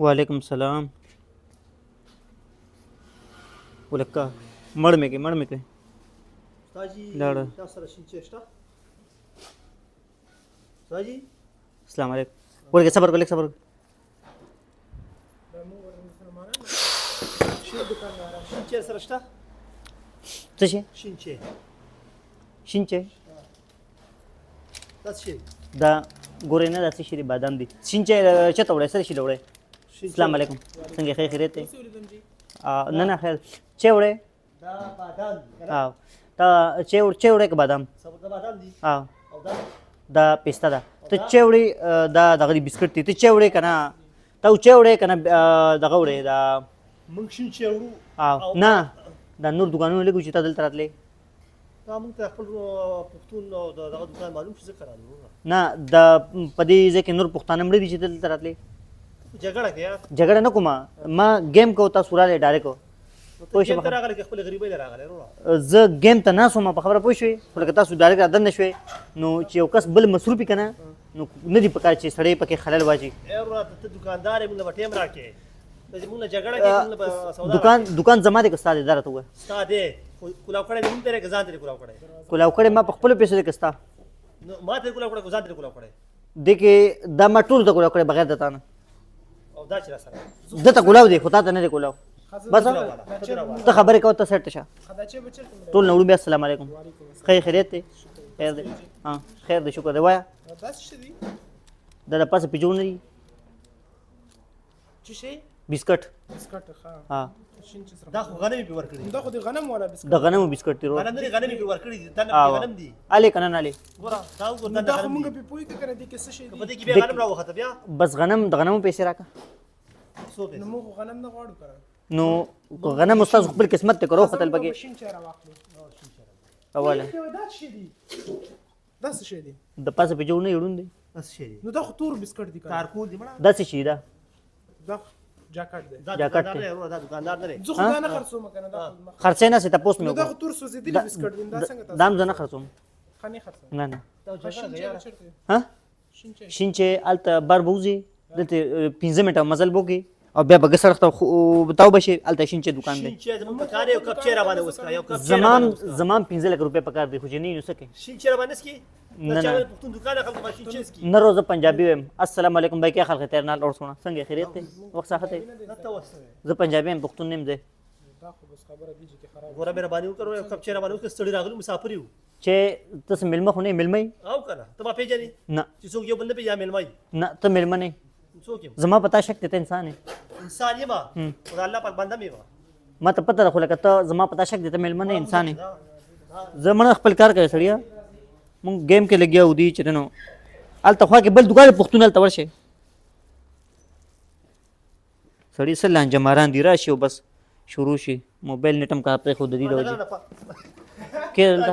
वालेकुम सलाम ولکه مړ مې کې Staji, لاړه da سره شینچه شته staji السلام علیکم ولکه صبر کو لک صبر شینچه سره شته څه شي شینچه شینچه دا څه شي دا ګورې نه دا څه شي بادام دي شینچه چته وړې سره شي وړې السلام علیکم څنګه خیریت دی نه نه خیر چې وړې دا بادام دي کنه ها دا چې وړې که بادام سبا دا بادام دي ها او دا دا پیستا ده ته چې وړې دا دغه بسکټ دي ته چې وړې کنه ته چې وړې کنه دغه وړې دا موږ شینچه وړو نه دا نور دکانونه لګو چې تا دلته راتلې دا موږ ته خپل پښتون او دغه دکان معلوم شي ځکه راغلو نه د په دې ځای کې نور پښتانه مړه دي چې دلته راتلې جګړه کې یار جګړه نه کومه ما گیم کو تاسو راغلی ډایرکټ پوه شئ ته راغلی که خپل غریبۍ له راغلی وروره زه گیم ته ناست وم په خبره پوه شوې خو لکه تاسو ډایرکټ را دننه شوې نو چې یو کس بل مصروف وي که نه نو نه دي پکار چې سړی پکې خلل واچي وروره ته دوکاندار یې موږ له به ټیم راکړې موږ له جګړه کې موږ له به سودا دکان زما دی که ستا دی دا راته ووایه ستا دی خو کولاو کړی دې موږ ته که ځان ته دې کولاو کړی کولاو کړی ما په خپلو پیسو دی که ستا نو ما ته کولاو کړی که ځان ته دې کولاو کړی دې کې دا ما ټولو ته کولاو کړی بغیر د تا نه او دا چې را سره ده ته کولاو دی خو تا ته نه دی کولاو بس ته خبرې کوه ته سیټ شه ټول نه وړو بیا السلام علیکم خیریت دی خیر دی خیر دی شکر دی وایه دا د پاسه پیجو نه دي بسکټ ها دا خو غنمې پې ورکړي دا خو د غنم والا بسکټ د غنمو بسکټ دی غنم نه دي غنمې پې ورکړي دي دا نه غنم دي الې که نه نه الې ګوره دا وګوره نو دا دا خو غنم مونږ دي پې پوهېږو که نه دې کې څه شی که دي په دې کې بیا غنم راوخته بیا بس غنم د غنمو پیسې راکړه څو پیسې نو موږ خو غنم نه غواړو که نه نو که غنم استاد خپل قسمت ته کرو ختل پکې شین چای راواخلو اوله دا څه شی دي دا څه شی دي د پاسه پیجو نه یړون دی بس شي نو دا خو تور بسکټ دي که نه تارکول دي مړه دا څه شي دا دا جاکټ دی دا جاکټ دکاندار دی. نه وروره دا دکاندار نه دی زه خو دا نه خرڅوم که نه دا خو ما- خرڅې نه سي تاسو نو مې دا خو تور سوځېدلي بسکټ دي دا څنګه تاسو دام زه نه خرڅوم ښه نه خرڅوم نه نه دا ښه شین جګړه چای یاره چېرته دی؟ ها شین چای شین چې الته بار بوزي دلته 15 منټه مزل بوګي او بیا به سره بتاو بشي الته شین چې دکان دی شین چای زموږ په کار یو کپ چای را باندې وسکه یو کپ چای را زمان باندې وڅښه. زمان 15 لک روپے پکار دی خو چې نه یو سکے شین چای را باندې سکي نه، دا چا نه. پښتون دکان خلک به شین چای سکي نه روزه پنجابی ویم السلام علیکم بھائی کیا خلق ہے تیرنا اور سونا څنګه خیریت دی وخت ساحت دی دا ته وسه زه پنجابی یم پښتون نیم دی دا خو بس خبره دي چې خراب ګوره مهرباني وکړو یو کپ چای را باندې وسکه ستړي راغلو مسافر یو چې تاسو ملمه خو نه ملمه او کنه ته ما پیژنې نه چې څوک یو بل نه پیژنې ملمای نه ته ملمه نه څوک یم زما پتا شک ته انسان یې انسان یم خدای الله پاک بنده مې و ما ته پته ده خو لکه ته زما پتا شک ته ملمه نه انسان یې زه مړه خپل کار کوي سړیا مونږ گیم کې لګیا و دي چې نو الته خوا کې بل دکان پښتون الته ورشه سړی سره لانجه ماران دی راشي او بس شروع شي موبایل نټم کا پرې خو د دې د وجې کې دلته